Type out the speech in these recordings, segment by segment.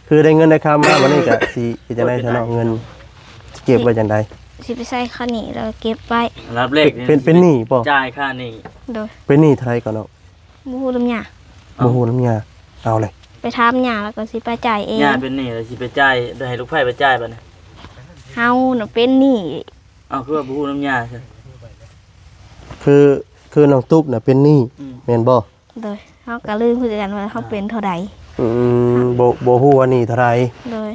คือได้เงินได้คำมาวันนี้ก็สิจะได้ชนะเงินเก็บไว้จังได๋สิไปใส่ข้าวเหนียวแล้วเก็บไว้ รับเลข เป็นหนี้บ่ จ่ายค่าหนี้ โดย เป็นหนี้เท่าไหร่ก่อนเนาะ บ่ฮู้ลำหยา บ่ฮู้น้ำยาเอาเลย ไปถามหยาแล้วก็สิไปจ่ายเอง ญาติเป็นหนี้แล้วสิไปจ่ายได้ให้ลูกไผไปจ่ายบัดนี้ เฮาน่ะเป็นหนี้ อ้าวคือว่าบ่ฮู้น้ำยาใช่ คือน้องตุ๊กน่ะเป็นหนี้แม่นบ่ โดยเฮาก็ลืมคือกันว่าเฮาเป็นเท่าใด บ่ฮู้ว่าหนี้เท่าไหร่ โดย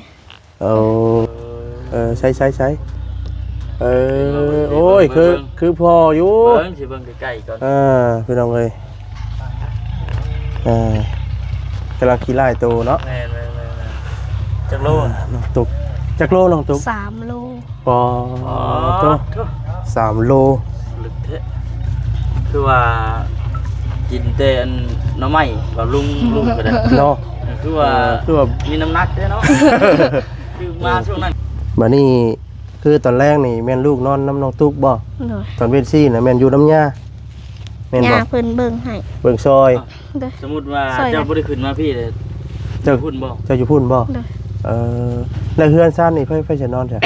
ใช้โอ้ยคือพออยู่ เบิ่งสิเบิ่งใกล้ๆก่อน พี่น้องเอ้ยกำลังขี้ไล่โตเนาะ แม่นๆจักโล น้องตุ๊กจักโลน้องตุ๊ก 3 โล ปอโต3 โล ลึกแท้คือว่ากินแต่อันหน่อไม้แบบลุงก็ได้ เนาะ คือว่ามีน้ำหนักเด้เนาะ คือมาช่วงนั้น บัดนี้คือตอนแรกนี่แม่นลูกนอนน้ำน้องตุ๊กบ่ โดย ตอนเว้นซี่น่ะแม่นอยู่น้ำยาแม่น ห บ่ ยาเพิ่นเบิ่งให้ เบิ่งซอย โดย สมมุติว่า ซอยนะ เจ้าบ่ได้ขึ้นมาพี่เลย เจ้า พุ่นบ่ เจ้าอยู่พุ่นบ่ โดย แล้วเฮือนซ่านนี่ไผจะนอนจ้ะ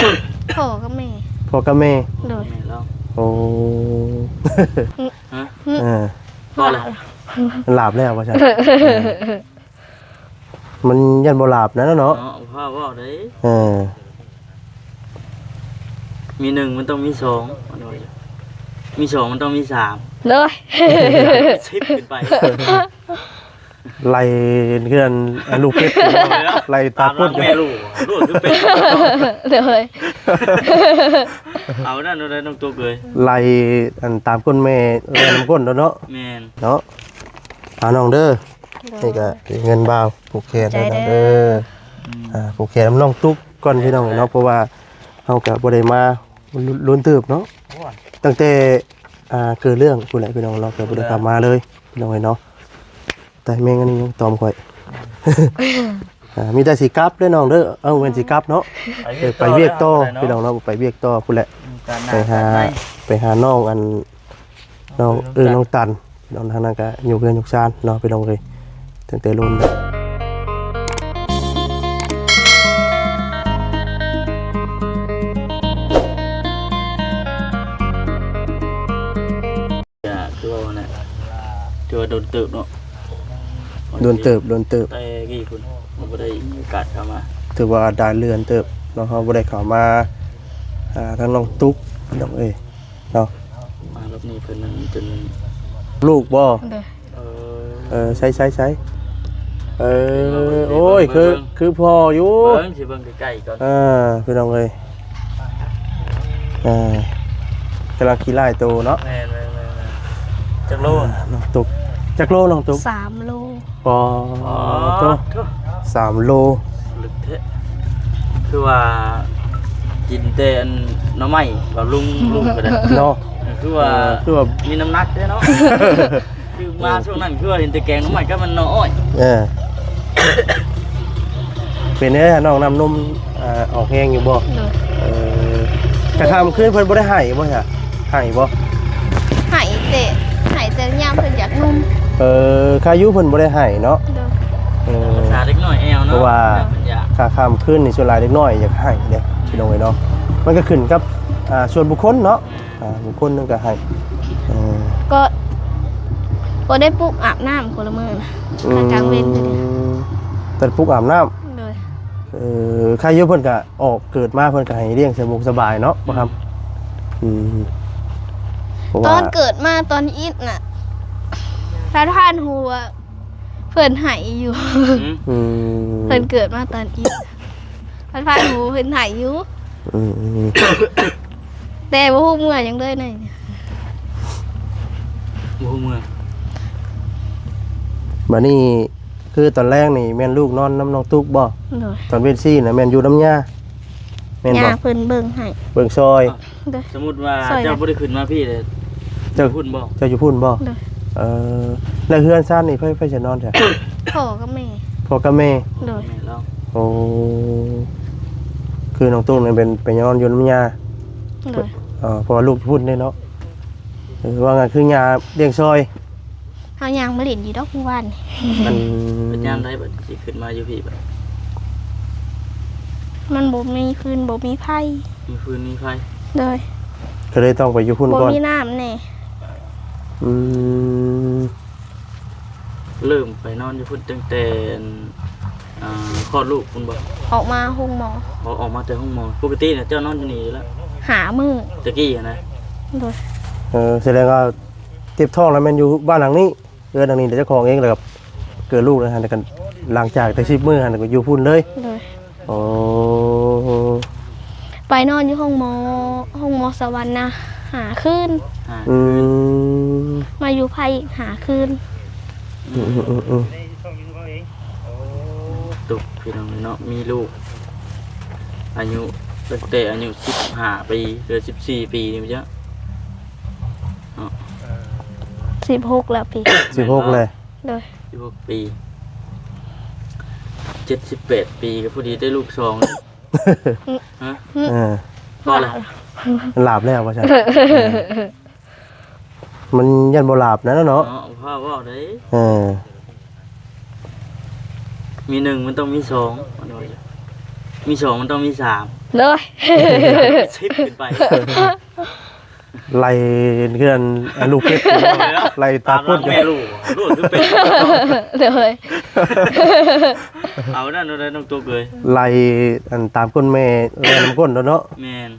พ่อกับแม่ พ่อกับแม่ โดย แม่เรา โอ้ ฮะ พอแล้วมันหลับแล้วว่าซั่นมันยันบ่หลับนะเนาะ เนาะพ่อว่าได้ เออ มีหนึ่งมันต้องมีสองมีสองมันต้องมีสาม เลย 10ขึ้นไป ไล่เฮือนลูกเพชรไล่ตาพุ่น แม่ลูกคือเป็น เลย เอานั่นเลยน้องตุ๊กเลย ไล่อันตามก้นแม่แล่น้ำก้นเนาะ แม่น เนาะเอาน้องเด้อนี่ก็เงินบ่าวผูกแขนเด้อผูกแขนน้องตุ๊กก่อนพี่น้องเนาะเพราะว่าเฮาก็บ่ได้มาลุ้นตืบเนาะตั้งแต่เกิดเรื่องผู้ใดพี่น้องเราก็บ่ได้กลับมาเลยพี่น้องเนาะแต่แม่งอันนี้ยังตอมข่อย มีแต่สิกลับเด้อน้องเด้อเอาเงินสิกลับเนาะไปเวียกต่อพี่น้องเนาะไปเวียกต่อพุ่นแหละไปหาน้องอันน้องน้องตันน้องทางนั้นก็อยู่เพื่อนอยู่ชานเนาะพี่น้องเลยตั้งแต่รุ่นคือว่าเนี่ยคือว่าโดนตึกเนาะ โดนเติบ แต่กี่คนมันบ่ได้โอกาสเข้ามา ถือว่าได้เรือนเติบเนาะเฮาบ่ได้เข้ามาทางน้องตุ๊กน้องเอ้ยเนาะ มารอบนี้เพิ่นนั้นจน ลูกบ่ โดย ใช้โอ้ยคือพออยู่ เบิ่งสิเบิ่งใกล้ๆก่อน พี่น้องเอ้ยกำลังขี้ไล่โตเนาะ แม่จักโล น้องตุ๊กจักโลน้องตุ๊ก 3 โล ปอโต3 โล ลึกแท้คือว่ากินแต่อันหน่อไม้แบบลุงก็ได้ เนาะ คือว่ามีน้ำหนักเด้เนาะ คือมาช่วงนั้นคือว่าเห็นแต่แกงหน่อไม้ก็มันน้อย เป็นไงน้องน้ำนมออกแห้งอยู่บ่ โดย กระทำขึ้นเพิ่นบ่ได้ให้บ่ใช่ให้บ่ หายแต่ยามเพิ่นอยากนุ่ม ค่ายุเพิ่นบ่ได้ให้เนาะ โดย ภาษาเล็กน้อยแอล เพ เนาะ ราะว่า มันอยาก ค่าข้ามขึ้นนี่ส่วนหลายเล็กน้อยอยากให้เด้พี่น้องเอ้ยเนาะมันก็ขึ้นกับส่วนบุคคลเนาะบุคคลนึงก็ให้ก็ได้ปลุกอาบน้ำคนละมื้อนะกลางเว้นคือ แต่ปลุกอาบน้ำ โดย ค่ายุเพิ่นก็ออกเกิดมาเพิ่นก็ให้เลี้ยงสบายเนาะบ่ครับตอนเกิดมาตอนอิดน่ะท่านหัวเพิ่นไหายอยู่เพิ่นเกิดมาตอนอิดท่านหัวเพิ่นไหายอยู่แต่บ่ฮู้เมื่อยังเลยนี่ โอ้เมือง บัดนี้คือตอนแรกนี่แม่นลูกนอนน้ำน้องตุ๊กบ่ โดย ตอนเว้นซี่น่ะแม่นอยู่น้ำยาแม่น ห บ่ ยาเพิ่นเบิ่งให้ เบิ่งซอย โดย สมมุติว่า ซอยนะ เจ้าบ่ได้ขึ้นมาพี่เลยพุ่นบ่ เจ้าอยู่พุ่นบ่ โดย แล้วเฮือนซ่านนี่ไผจะนอนจ้ะ พ่อกับแม่ พ่อกับแม่ โดย แม่เรา โอ้คือน้องตุ๊กนี่เป็นไปนอนอยู่น้ำยา โดย เพราะว่าลูกพุ่นได้เนาะว่างั้นคือยาเลี้ยงซอย เฮาย่างมาเล่นอยู่ดอกเมื่อวานนี่ เป็นยามได้บัดสิขึ้นมาอยู่พี่บัด มันบ่มีฟืนบ่มีไผ มีฟืนมีไฟ เลย ก็เลยต้องไปอยู่พุ่น บ่ ก่อน มีน้ำแน่ อืม เริ่มไปนอนอยู่พุ่นตั้งแต่คลอดลูกคุณบ่ ออกมาห้องหมอ ออกมาแต่ห้องหมอปกติเนี่ยเจ้านอนอยู่นี่อยู่แล้ว หามือ ตะกี้อะนะ เลย แสดงว่าเจ็บท้องแล้วแมันอยู่บ้านหลังนี้เรือนหลังนี้เดี๋ยวเจ้าของเองเลยกับเกิดลูกแล้วฮะเดี๋ยวกันหลังจากแต่10 มื้อฮะเดี๋ยวก็อยู่พุ่นเลย เลย โอ้ ไปนอนอยู่ห้องหมอสวรรค์นะหาคืน อืม มาอยู่ไผอีกหาคืน ตุกพี่น้องเนาะมีลูกอายุตั้งแต่อายุ15 ปีหรือ14 ปีนี่มั้ยจ๊ะ 16แล้วพี่ 16เลย เลย 16 ปี78 ปีก็พอดีได้ลูก2ฮะ พอแล้ว มันหลับแล้วว่าใช่ มันยันบ่หลับนะเนาะ พ่อว่าได้ มี1มันต้องมี2มันว่าจ้ะมี2มันต้องมี3 เลย 10ขึ้นไป ไล่เพื่อนลูกเป็ดไล่ตาปุ้น แม่ลูกคือเป็น เลย เอานั่นเอาได้น้องตัวเลย ไล่อันตามก้นแม่ไล่น้ำก้นเนาะ แม่น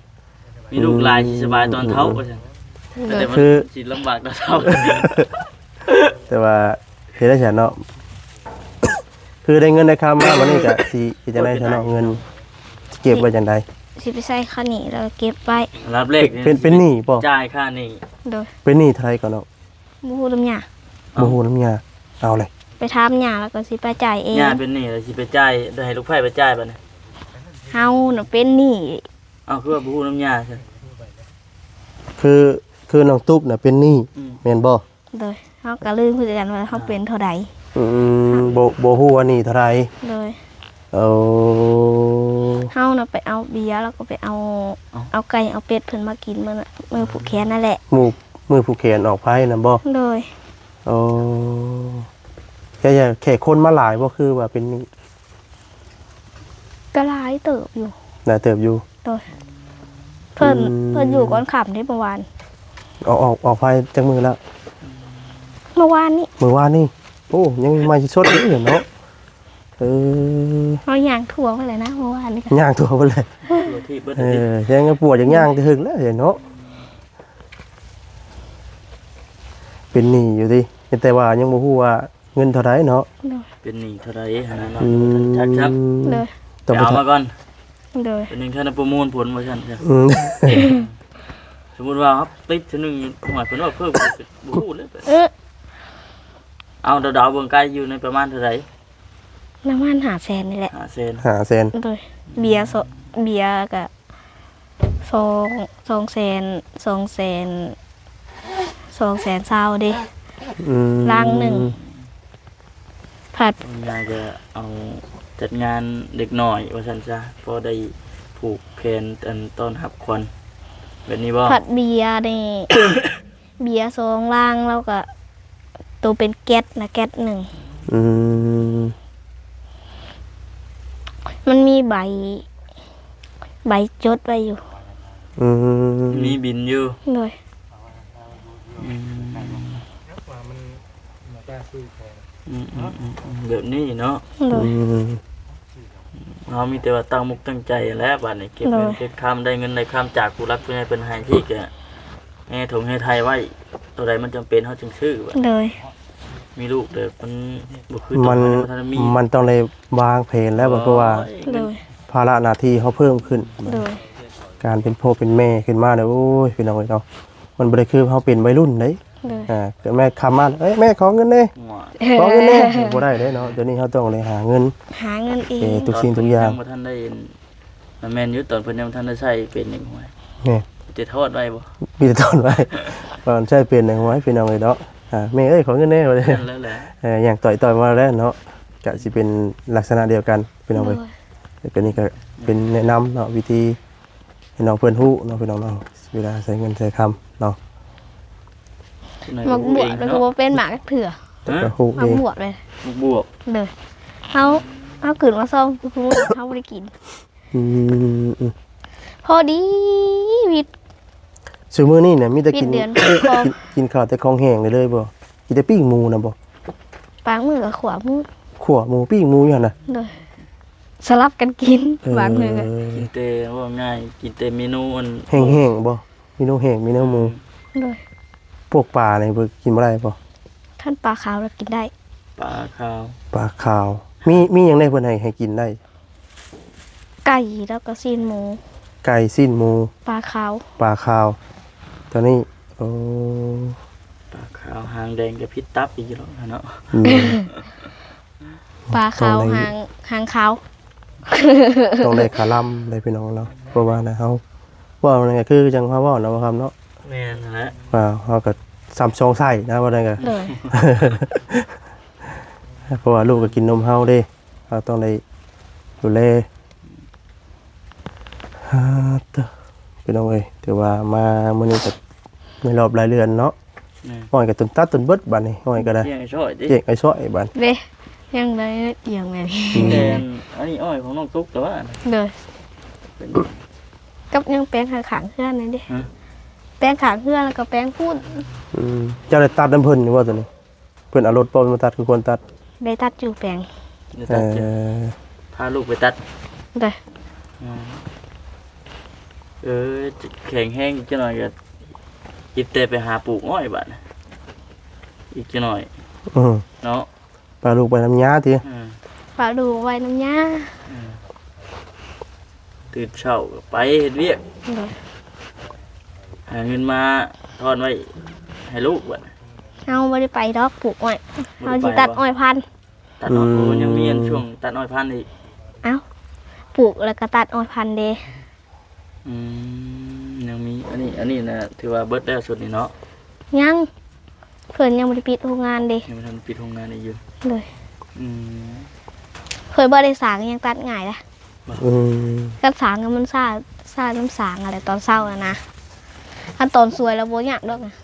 มีลูกหลายสิสบายตอนเท้าว่าซั่นแต่มัน คือ สิลำบากตอนเท้า แต่ว่าเฮ็ดได้ฉันเนาะ คือได้เงินได้คำมาวันนี้ก็สิจะได้ฉันเนาะเงินเก็บไว้จังได๋ สิไปใส่ข้าวเหนียวแล้วเก็บไว้ รับเลข เป็นหนี้ป่ะ จ่ายค่าหนี้ โดย เป็นหนี้เท่าไหร่ก่อนเนาะ บ่ฮู้ลำหยา บ่ฮู้น้ำยาเอาเลย ไปถามหยาแล้วก็สิไปจ่ายเอง ญาติเป็นหนี้แล้วสิไปจ่ายได้ให้ลูกไผไปจ่ายบัดนี้ เฮาน่ะเป็นหนี้ เอาคือว่าบ่ฮู้น้ำยาซั่น คือน้องตุ๊กน่ะเป็นหนี้แม่นบ่ โดยเฮาก็ลืมคือกันว่าเฮาเป็นเท่าใด บ่ฮู้ว่าหนี้เท่าไหร่ โดย เอา เฮาน่ะไปเอาเบียร์แล้วก็ไปเอาไก่เอาเป็ดเพิ่นมากินมื้อผูกแขนนั่นแหละ มือผู้แขนออกไผน่ะบ่ โดย โอ้แค่คนมาหลายบ่คือว่าเป็นหนี้ ก็หลายเติบอยู่ น่าเติบอยู่ โดยเพิ่นอยู่ก่อนค่ำที่เมื่อวาน ออกไผจักมือแล้ว เมื่อวานนี้ มื้อวานนี่โอ้ยังมาสดอยู่เนาะเฮาย่างทั่วไปเลยนะเมื่อวานนี้ก็ ย่างตัวไปเลย ตัวที่เบิดติ ยังปวดอย่างย่างจะถึงแล้วเนาะเป็นหนี้อยู่ดิแต่ว่ายังบ่ฮู้ว่าเงินเท่าไหร่เนาะ โดย เป็นหนี้เท่าใดหั่นน่ะเนาะ อืม ชัด โดย ๆ ต้องไป เอามาก่อน โดย เป็นหนึงท่านประมวลผลว่าซั่นจ้ะ อืม สมมุติว่าครับติดเทื่อหนึงหมายเพิ่นว่าเพิ่มบ่ฮู้เลย เอาดาวๆเบิ่งไกลอยู่ในประมาณเท่าไหร่ น้ำมันหาแสนนี่แหละ 5เซน 5 แสน โดยเบียร์ก็2แสน2แสน2แสนเศร้าเด้ ล้างหนึ่ง ผัด อยากจะเอาจัดงานเด็กหน่อยว่าซั่นซะพอได้ผูกแขนอันต้อนรับควันแบบนี้บ่ ผัดเบียร์นี่ เบียร์2ลังแล้วก็ตัวเป็นแก๊สนะแก๊ส1 อืม มันมีใบจดไว้อยู่ อืม มีบินอยู่ โดย แบบนี้เนาะ โดย เรามีแต่ว่าตั้งมุกตั้งใจแล้วบัดนี้เก็บเงิน โดย เก็บคำได้เงินได้คำจากผู้รักผู้ใหญ่เป็นให้พี่แกให้ถงให้ไทยไว้ตัวใดมันจำเป็นเขาจึงซื้อบัด โดย มีลูกแต่มันบ่คือ มัน ทันมี มันต้องเลยวางแผนแล้วเพราะว่า โดย ภาระหน้าที่เขาเพิ่มขึ้น โดย การเป็นพ่อเป็นแม่ขึ้นมาเนี่ยโอ้ยพี่น้องเอ้ยเนาะมันบ่ได้คือเขาเป็นวัยรุ่นเด้ โดย เกิดแม่คำมาเอ้ยแม่ขอเงินเด้ขอเงินเด้บ่ได้เด้เนาะเดี๋ยวนี้เขาต้องเลยหาเงิน หาเงินเอง ทุกสิ่งทุกอย่าง บ่ทันได้แม่นอยู่ตอนเพิ่นยังบ่ทันได้ใช้เป็นหนึ่งหวย นี่ จะโทษไว้บ่ มีแต่ต้นไว้ก่อนใช้เป็นในหัวให้พี่น้องเลยเนาะแม่เอ้ยขอเงินแน่เลย นั่นแล้วแหละ อย่างต่อยมาแล้วเนาะก็สิเป็นลักษณะเดียวกันพี่น้องเลยก็นี่ก็เป็นแนะนำเนาะวิธีให้น้องเพื่อนฮู้เนาะพี่น้องเนาะเวลาใช้เงินใช้คำเนาะ หมักบวชแล้วก็บ่เป็นหมากเถื่อ แต่ก็ฮู้ มา เอง บวชเลย บวก เลยเขาเกิดมาซ่อมคือพูดเขาไม่ได้กิน อืม พอดีวิทย์ ซุมื้อนี้เนี่ยมีแต่กิน ปิดเดือน กินข้าวแต่ของแห้งเลยบ่กินแต่ปิ้งหมูนะบ่ ปางมือกับขวามือ ขั่วหมูปิ้งหมูอยู่หั่นน่ะ เลยสลับกันกิน เออบ างมืออะ กินเตว่าง่ายกินเตเมนูอัน แห้งๆบ่มีเนื้อแห้งมีเนื้อหมู เลย พวกปลาเนี่ยบ่กินบ่ได้บ่ ท่านปลาขาวเรากินได้ ปลาขาว ปลาขาว มีหยังได้เพิ่นให้กินได้ ไก่แล้วก็ซีนหมู ไก่สิ้นหมู ปลาขาว ปลาขาวตอนนี้โอ้ ปลาขาวหางแดงกับพิษตับอีกแล้วเนาะ อืม ปลาขาว ตรงไหน หางขาว ต้องได้ขาล่ำได้พี่น้องเนาะเพราะว่านะเฮาว่ามันก็คือจังเฮาเว้าเนาะว่าครับเนาะ แม่นแหละ ว่าเฮาก็ซ้ำชองไส้นะว่าได้ก็ เลย เพราะว่าลูกก็กินนมเฮาเด้เราต้องได้ดูแลฮ่าเด้อพี่น้องเอ้ยถือว่ามามื้อนี้ก็ในรอบหลายเดือนเนาะ แม่ ห้อยก็ต้นตัดต้นเบิดบัดนี้ห้อยก็ได้ เที่ยงช่อยดิ เจ๊งไอ้ซ้อยบัด เด้ยังไงเอียงไง แดนอันนี้อ้อยของน้องตุ๊กแต่ว่า เลยกับยังแป้งขางๆเพื่อนนั่นดิ ฮะ แป้งขางเพื่อนแล้วก็แป้งพูด เจ้าได้ตัดน้ำเพิ่นอยู่บ่ตัวนี้เพิ่นเอารถปอมมาตัดคือคนตัด ได้ตัดจูแป้ง เดี๋ยว เอ ตัดจะ อ พาลูกไปตัด เลย อืมแข็งแห้งจะหน่อยก็กินเตไปหาปลูกอ้อยบัดน่ะอีกจะหน่อย อือ เนาะ ปลาลูกไปน้ำยาติ อืม ปลาดูไว้น้ำยา ตื่นเช้าก็ไปเฮ็ดเวียก เลย หาเงินมาทอนไว้ให้ลูกบัดน่ะ เอาไม่ได้ไปดอกปลูกอ้อย บ่ เอา ได้ไป สิตัด บ่ อ้อยพันธุ์ ตัดอ้อยโอ้ยังมีอันช่วงตัดอ้อยพันธุ์อีก เอาปลูกแล้วก็ตัดอ้อยพันธุ์เด ยังมีอันนี้นะถือว่าเบิดแล้วสุดนี่เนาะ ยังเพื่อนยังไม่ได้ปิดโรงงานเด ยังไม่ทันปิดโรงงานอีกอยู่ เลย อืม เคยบ่ได้สางยังตัดง่ายเลย อืม กันสางกันมันซ่าน้ำสางอะไรตอนเศร้านะขั้นตอนสวยแล้วโบยากดอกนะ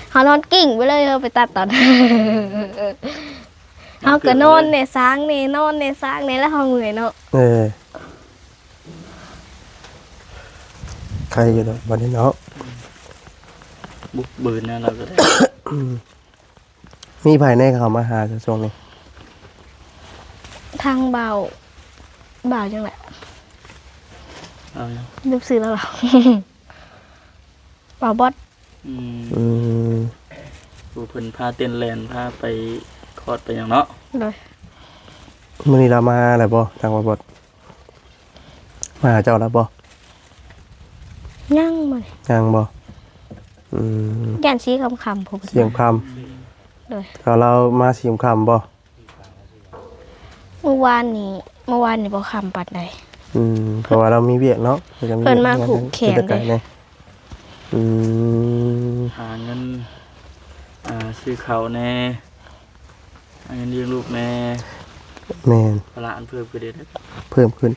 เขานอนกิ่งไปเลยเขาไปตัดตอน เอาก็นอนเนี่ยสางเนี่ยนอนเนี่ยสางเนี่ยแล้วเขาเหนื่อยเนาะ เออใครอยู่ดอกบัดนี้เนาะ บุกบืนนะเราก็ได้ มีภายในเขามาหาจะช่วงนี้ ทางเบาจังแหละ เอายัง ลืมซื้อแล้วเหรอ เบาบอส อืม อืม ดูเพิ่นพาเต้นแลนพาไปคอดไปอย่างเนาะ เลย มื้อนี้เรามาแล้วบ่ทางว่าบ่มาหาเจ้าแล้วบ่ ย่างมัน ยังบ่อืม ย่านชี้คำผม เสียงค เลย ำเรามาเสียงคำบ่ เมื่อวานนี้บ่คำปัดใด เพราะว่าเรามีเวียกเนาะ เพิ่นมาผูกแขน เลยเนี่ยอืม หาเงินซื้อข้าวแน่หาเงินเลี้ยงลูกแน่ แม่น พละอันเพิ่มขึ้นเด้อ เพิ่มขึ้น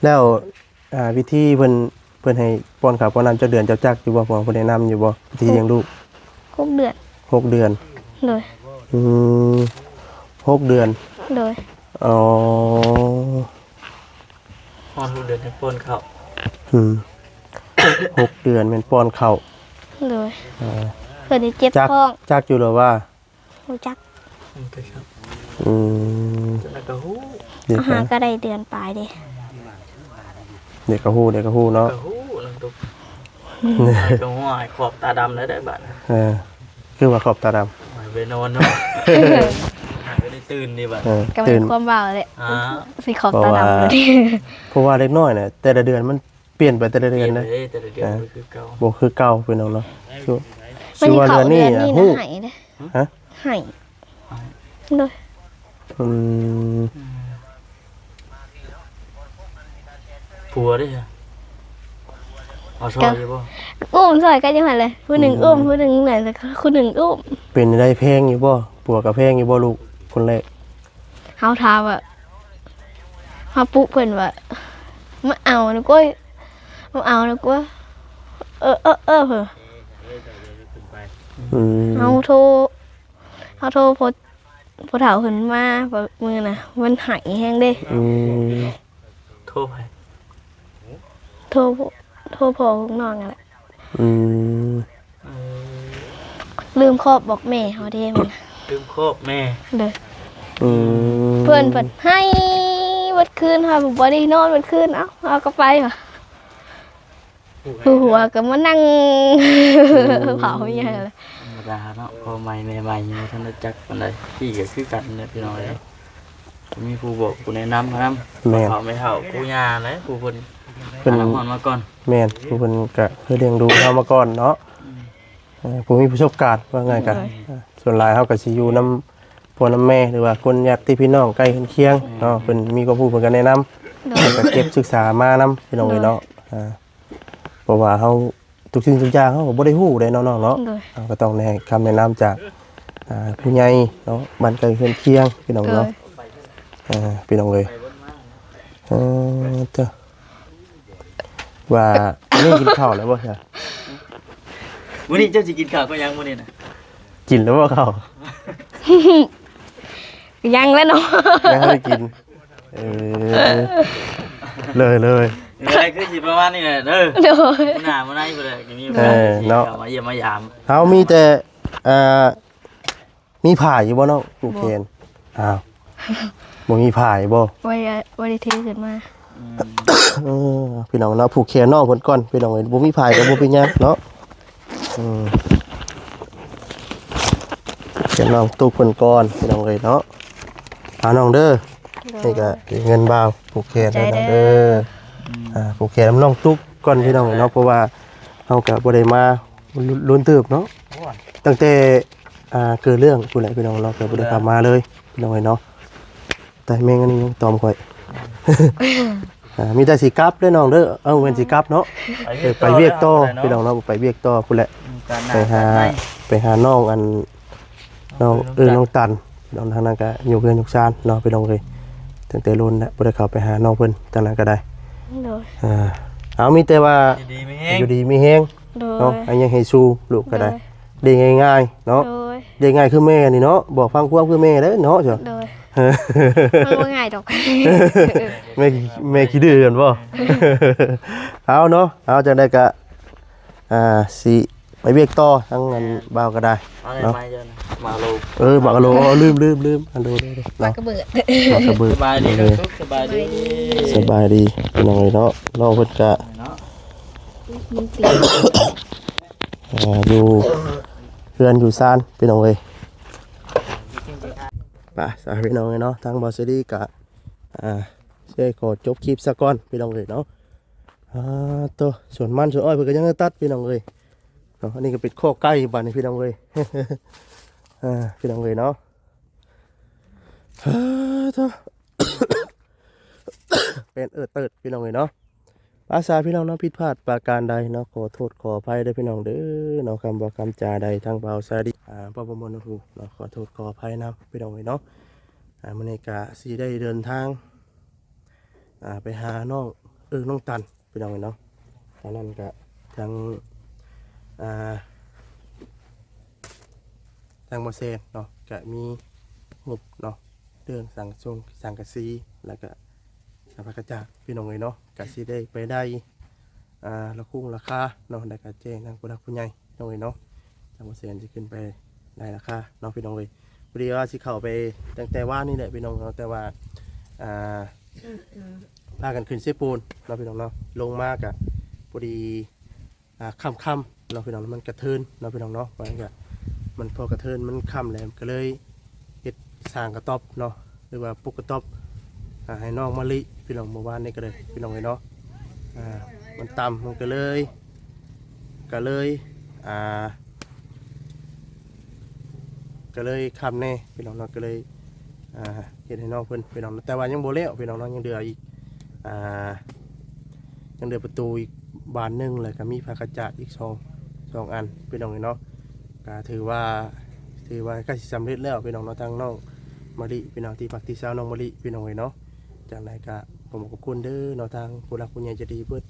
แล้ววิธีเพิ่นให้ป้อนข้าวป้อนน้ำเจ้าเดือนเจ้าจักอยู่บ่พอเพิ่นแนะนำอยู่บ่วิธีเลี้ยงลูก 6 เดือน 6 เดือน เลย อืม6 เดือน เลย อ๋อ พอนลูกเดือนให้ป้อนข้าว อืม6 เดือนเป็นป้อนข้าว เลย อ่า เพิ่นได้เจ็บ จัก ท้อง จักอยู่หรือว่า รู้จัก มันก็ครับ อืม แล้วก็ฮู้ เดี๋ยว อาหารก็ได้เดือนปลายเด้ เด็กก็ฮู้เด็กก็ฮู้เนาะ ก็ฮู้ลังตุกก็ห้อยขอบตาดำแล้วได้บัด เออคือว่าขอบตาดำ หายไปนอนเนาะหายไปได้ตื่นดีบัด ก็เป็ ตื่ น น ความเบาเลย อ่า สิขอบตาดำเลยดิ เพราะว่าเล็กน้อยเนี่ยแต่ละเดือนมันเปลี่ยนไปแต่ละเดือนนะ แต่ละเดือนก็คือเก่า บ่คือเก่าพี่น้องเนาะคือ มัน คือ สิ ว่า เข้า เดือน เดื นี้ อนนี้นะ ฮู้ ไหเด้ ฮะ ไหเลย อืม ผัวดิค่ะเอาชอบอยู่ป่ะ อุ้มซอยกันยังไงเลยผู้หนึ่งอุ้มผู้หนึ่งไหนแต่ผู้หนึ่งอุ้ม เป็นได้แพงอยู่บ่ปัวกับแพงอยู่บ่ลูกคนแรก เฮาถามว่าเฮาปลุกเพิ่นว่ามาเอานะก้อยมาเอานะก้อยเพิ่น อืม เฮาโทร เขาโทรพอเฒ่าขึ้นมาแบบมือน่ะมันหายแห้งเด้ โทรไป โทรพ่อของน้องนั่นแหละ เออ ลืมครอบบอกแม่เขาเด้มัน ลืมครอบแม่ เด้อเพิ่นให้วัดคืนค่ะบ่ได้นอนวัดคืนเอาก็ไปว่ะหัวก็มานั่ง เผาอย่างเงี้ยเลย ธรรมดาเนาะพอใหม่แม่ใหม่ยังบ่ทันได้จักปานใดพี่ก็คือกันเนี่ยพี่น้องเอ้ยมีผู้บอกผู้แนะนำครับ แม่น เขาไม่เฒ่าผู้ย่านะผู้เพิ่น เพิ่น หาน้ำมันมาก่อน แม่นผู้เพิ่นก็เคยเลี้ยงดูเฮามาก่อนเนาะผู้มีประสบการณ์ว่าไงกันส่วนหลายเฮาก็สิอยู่นำพ่อนํแม่หรือว่าคนญาติพี่น้องใกล้เคียงเนาะเพิ่นมีความรู้เพิ่นก็แนะนำ โด เพิ่ ย นก็เก็บศึกษามานำพี่น้องเอ้ยเนาะเพราะว่าเฮาทุกสิ่งทุกอย่างเฮาก็บ่ได้ฮู้ได้เนาะน้องเนาะ โดย เราก็ต้องได้คำแนะนำจากผู้ใหญ่เนาะบ้านไกลเคียงพี่น้อง โด เนาะ ย พี่น้องเลยเจ้าว่านี่กินข้าวแล้วบ่ใช่ มื้อนี้เจ้าสิกินข้าวก็ยังมื้อนี้น่ะ กินแล้วบ่ข้าว ยังแล้วเนาะ ยังไม่ได้กินเลย อะไรคือสิประมาณนี้แหละเด้อ โดย หน้ามื้อไหนบ่ได้ก็มี เนาะ มาเยี่ยมมายาม เฮามีแต่มีผ่าอยู่บ่เนาะกูเคนอ้าวบ่มีผ่าอยู่บ่ ไว้ได้เทขึ้นมา พี่น้องเนาะผูกแขนน้องเพิ่นก่อนพี่น้องเอ้ยบ่มีผ่าก็บ่เป็นหยังเนาะแขนน้องตุกเพิ่นก่อนพี่น้องเอ้ยเนาะหาน้องเด้อนี่ก็เงินบ่าวผูกแขนให้น้องเด้อผูกแขนน้องตุกก่อนพี่น้องเนาะเพราะว่าเฮาก็บ่ได้มาลุ้นเติบเนาะตั้งแต่เกิดเรื่องพุ่นแหละพี่น้องเราก็บ่ได้กลับมาเลยพี่น้องเอ้ยเนาะแต่แม่งอันนี้ยังตอมข่อย มีแต่สิกลับเด้อน้องเด้อเอาเงินสิกลับเนาะไปเวียกต่อพี่น้องเนาะไปเวียกต่อพุ่นแหละ การหน้า ไปหาน้องอันน้องน้องตันน้องทางนั้นก็อยู่เพื่อนอยู่ชานเนาะพี่น้องเอ้ยตั้งแต่รุ่นแล้วบ่ได้เข้าไปหาน้องเพิ่นจังนั้นก็ได้ โดย เอามีแต่ว่า ดีๆมีแฮง อยู่ดีมีแฮง โดย เนาะอันยังให้สู้ลูกก็ได้ได้ง่ายๆเนาะ โดย ได้ง่ายคือแม่นี่เนาะบอกฟังความคือแม่เด้อเนาะเจ้า โดยมันว่าง่ายดอก แม่ขี้ดื้อกันบ่ เอาเนาะเอาจังได้ก็สิไปเวียกต่อทั้งอันบ่าวก็ได้ เอาได้ เนาะ ไหมเจ้านะมาโล บักอะโลลืมอันโลเลย ปลา เนาะ กระเบิด บักกระเบิด สบายดี เล น้อง ย ทุกสบายดี สบายดีพี่น้องเอ้ยเนาะน้องเพิ่นก็ เนาะ มันตี อยู่เพื่อนอยู่ซ่านพี่น้องเอ้ยไปสายพี่น้องเอ้ยเนาะทางบอสดี้ก็ช่วยขอจบคลิปซะก่อนพี่น้องเอ้ยเนาะตัวส่วนมันส่วนอ้อยเพิ่นก็ยังตัดพี่น้องเอ้ยเนาะอันนี้ก็เป็นข้อใกล้บ้านนี่พี่น้องเอ้ย พี่น้องเอ้ยเนาะตัว เป็นเติดพี่น้องเอ้ยเนาะภาษาพี่น้องเนาะผิดพลาดประการใดเนาะขอโทษขออภัยด้วยพี่น้องเด้อเนาะคำบอกคำจาใดทางเบาซาดิป้าประมวลนะครูเนาะขอโทษขออภัยนะพี่น้องเอ้ยเนาะมื้อนี้ก็สิได้เดินทางไปหาน้องน้องตันพี่น้องเอ้ยเนาะทางนั้นก็ทางมาเซนเนาะก็มีงบเนาะเรื่องสังกะสีแล้วก็สภากระจาดพี่น้องเอ้ยเนาะก็สิได้ไปได้ราคาเนาะได้ก็แจ้งทางผู้หลักผู้ใหญ่น้องเอ้ยเนาะทางมาเซนสิขึ้นไปได้ราคาเนาะพี่น้องเอ้ยพอดีว่าสิเข้าไปตั้งแต่ว่านี่แหละพี่น้องเนาะแต่ว่าพากันขึ้นเซปูนเนาะพี่น้องเนาะลงมากอะพอดีค่ำๆเนาะพี่น้องมันกระเทินเนาะพี่น้องเนาะว่าอย่างมันพอกระเทินมันค่ำแล้วก็เลยเฮ็ดสร้างกระต๊อบเนาะหรือว่าปลูกกระต๊อบให้น้องมะลิพี่น้องเมื่อวานนี้ก็เลยพี่น้องเลยเนาะมันต่ำมันก็เลยค่ำแน่พี่น้องเนาะก็เลยเฮ็ดให้น้องเพิ่นพี่น้องแต่ว่ายังบ่แล้วพี่น้องเนาะยังเดืออีกยังเดือประตูอีกบานหนึงเลยก็มีผ้ากระจาดอีกสองอันพี่น้องเนาะก็ถือว่าใกล้สิสำเร็จแล้วพี่น้องเนาะทางน้องมะลิพี่น้องที่ปักที่เช้าน้องมะลิพี่น้องเนาะจากนั้นก็ผมขอบคุณเด้อเนาะทางผู้หลักผู้ใหญ่ใจะดีเพื่อ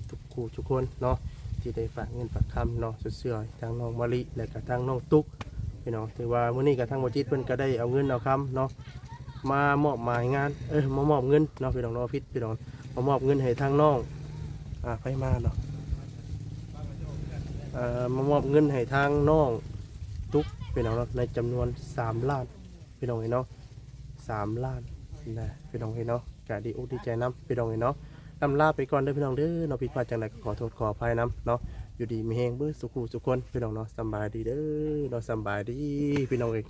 ทุกคนเนาะที่ได้ฝากเงินฝากคำเนาะสุดเสื่อทางน้องมะลิและก็ทางน้องตุ๊ก พี่น้องถือว่ามื้อนี้ก็ทางบ่จิตเพิ่นก็ได้เอาเงินเอาคำเนาะมามอบหมายงานมามอบเงินเนาะพี่น้องเนาะพี่น้องมามอบเงินให้ทางน้องไปมาเนาะมามอบเงินให้ทางน้องตุ๊กพี่น้องเนาะในจำนวน3 ล้านพี่น้องเนาะ3 ล้านนะพี่น้องเนาะก็ดีอกดีใจนํพี่น้องเนาะลำลาไปก่อนเด้อพี่น้องเด้อเนาะผิดพลาดจังไดก็ขอโทษขออภัยนํเนาะอยู่ดีมีแฮงเบิดสุขุสุขคนพี่น้องเนาะสำบายดีเด้อเนาะสำบายดีพี่น้องเอ้ย